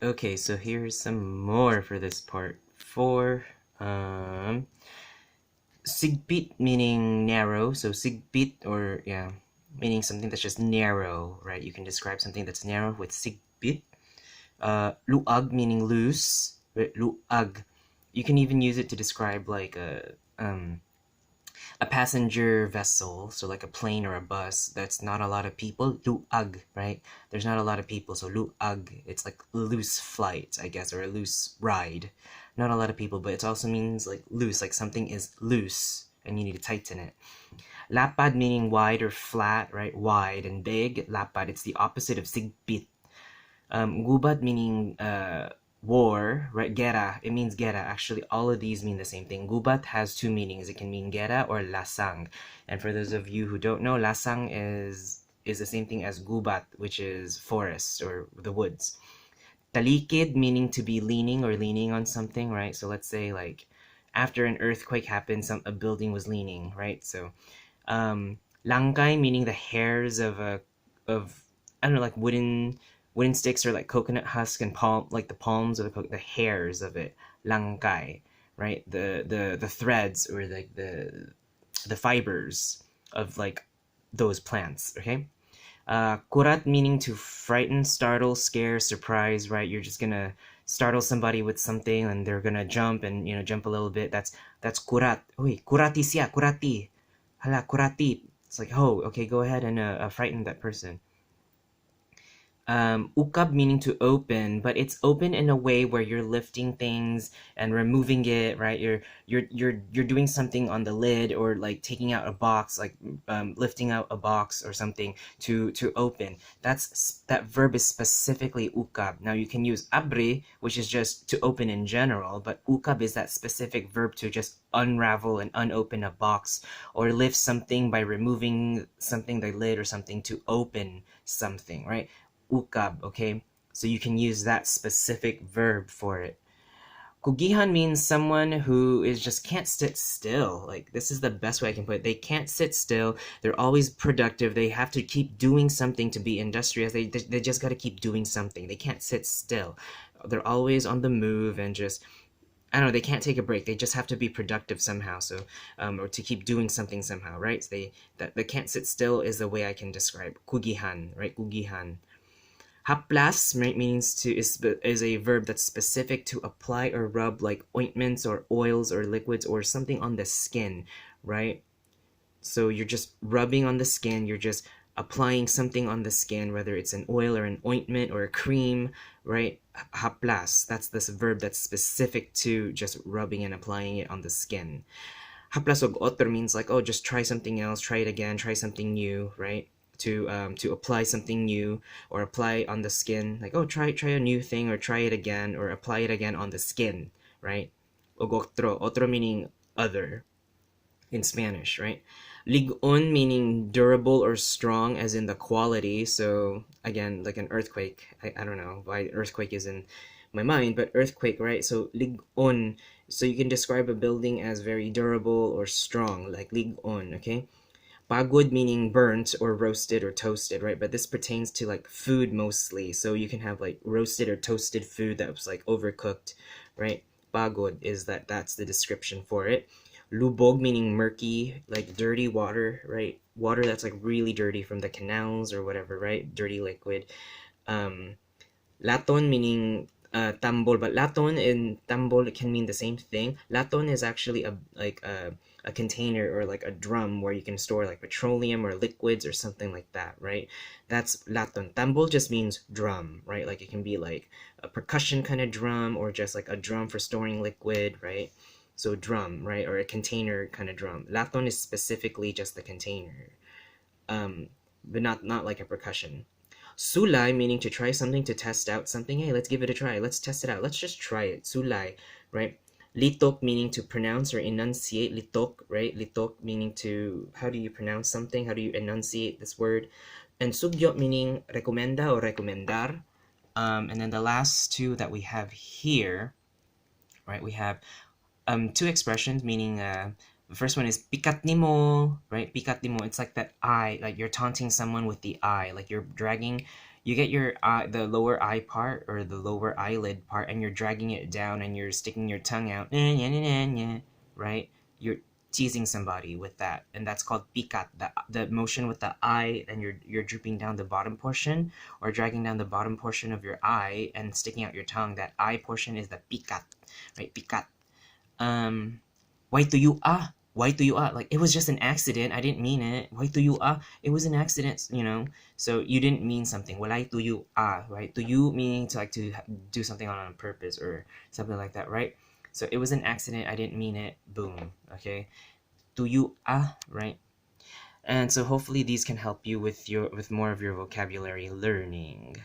Okay, so here's some more for this part. For sigbit meaning narrow, so sigbit or yeah, meaning something that's just narrow, right? You can describe something that's narrow with sigbit. Luag meaning loose, right? Luag. You can even use it to describe like a passenger vessel, so like a plane or a bus that's not a lot of people. Luag, right? There's not a lot of people, so luag. It's like loose flight, I guess, or a loose ride. Not a lot of people, but it also means like loose, like something is loose and you need to tighten it. Lapad meaning wide or flat, right? Wide and big. Lapad, it's the opposite of sigbit. Gubat meaning war, right? Gera, it means gera. Actually, all of these mean the same thing. Gubat has two meanings. It can mean gera or lasang. And for those of you who don't know, lasang is the same thing as gubat, which is forest or the woods. Talikid meaning to be leaning or leaning on something, right? So let's say like after an earthquake happened, a building was leaning, right? So langkai meaning the hairs of I don't know, like wooden sticks or like coconut husk and palm, like the palms or the hairs of it. Langkai, right? The threads or like the fibers of like those plants. Okay. Kurat meaning to frighten, startle, scare, surprise, right? You're just gonna startle somebody with something and they're gonna jump and jump a little bit. That's kurat. Uy, kurati siya, kurati. Hala, kurati. It's like, oh, okay, go ahead and frighten that person. Ukab meaning to open, but it's open in a way where you're lifting things and removing it, right? You're doing something on the lid or like taking out a box, like lifting out a box or something to open. That verb is specifically ukab. Now you can use abre, which is just to open in general, but ukab is that specific verb to just unravel and unopen a box or lift something by removing something, the lid or something, to open something, right? Ukab, okay? So you can use that specific verb for it. Kugihan means someone who is just can't sit still. Like, this is the best way I can put it. They can't sit still. They're always productive. They have to keep doing something to be industrious. They just got to keep doing something. They can't sit still. They're always on the move and just, I don't know, they can't take a break. They just have to be productive somehow. So, or to keep doing something somehow, right? So they can't sit still is the way I can describe kugihan, right? Kugihan. Haplas is a verb that's specific to apply or rub like ointments or oils or liquids or something on the skin, right? So you're just rubbing on the skin, you're just applying something on the skin, whether it's an oil or an ointment or a cream, right? Haplas, that's this verb that's specific to just rubbing and applying it on the skin. Haplas og otro means like, oh, just try something else, try it again, try something new, right? To apply something new or apply on the skin, like, oh, try a new thing or try it again or apply it again on the skin, right? Og otro meaning other in Spanish, right? Ligon meaning durable or strong, as in the quality. So again, like an earthquake. I don't know why earthquake is in my mind, but earthquake, right? So ligon. So you can describe a building as very durable or strong, like ligon, okay? Pagod meaning burnt or roasted or toasted, right? But this pertains to like food mostly. So you can have like roasted or toasted food that was like overcooked, right? Pagod is that's the description for it. Lubog meaning murky, like dirty water, right? Water that's like really dirty from the canals or whatever, right? Dirty liquid. Laton meaning tambol, but laton and tambol can mean the same thing. Laton is actually a container or like a drum where you can store like petroleum or liquids or something like that, right? That's laton. Tambol just means drum, right? Like it can be like a percussion kind of drum or just like a drum for storing liquid, right? So drum, right? Or a container kind of drum. Laton is specifically just the container, but not like a percussion. Sulay meaning to try something, to test out something. Hey, let's give it a try. Let's test it out. Let's just try it. Sulay, right? Litok meaning to pronounce or enunciate. Litok, right? Litok meaning to, how do you pronounce something? How do you enunciate this word? And sugyo meaning recomenda or recomendar. And then the last two that we have here, right? We have two expressions meaning the first one is pikat nimo, right? Pikat nimo, it's like that eye, like you're taunting someone with the eye, like you're dragging You get your eye, the lower eye part or the lower eyelid part, and you're dragging it down, and you're sticking your tongue out, right? You're teasing somebody with that, and that's called pikat. The motion with the eye, and you're drooping down the bottom portion, or dragging down the bottom portion of your eye and sticking out your tongue. That eye portion is the pikat, right? Pikat. um why do you why do you like it was just an accident, I didn't mean it. Why do you it was an accident, so you didn't mean something. Why do you right? Do you meaning to like to do something on purpose or something like that, right? So it was an accident, I didn't mean it, boom. Okay, do you right? And so hopefully these can help you with more of your vocabulary learning.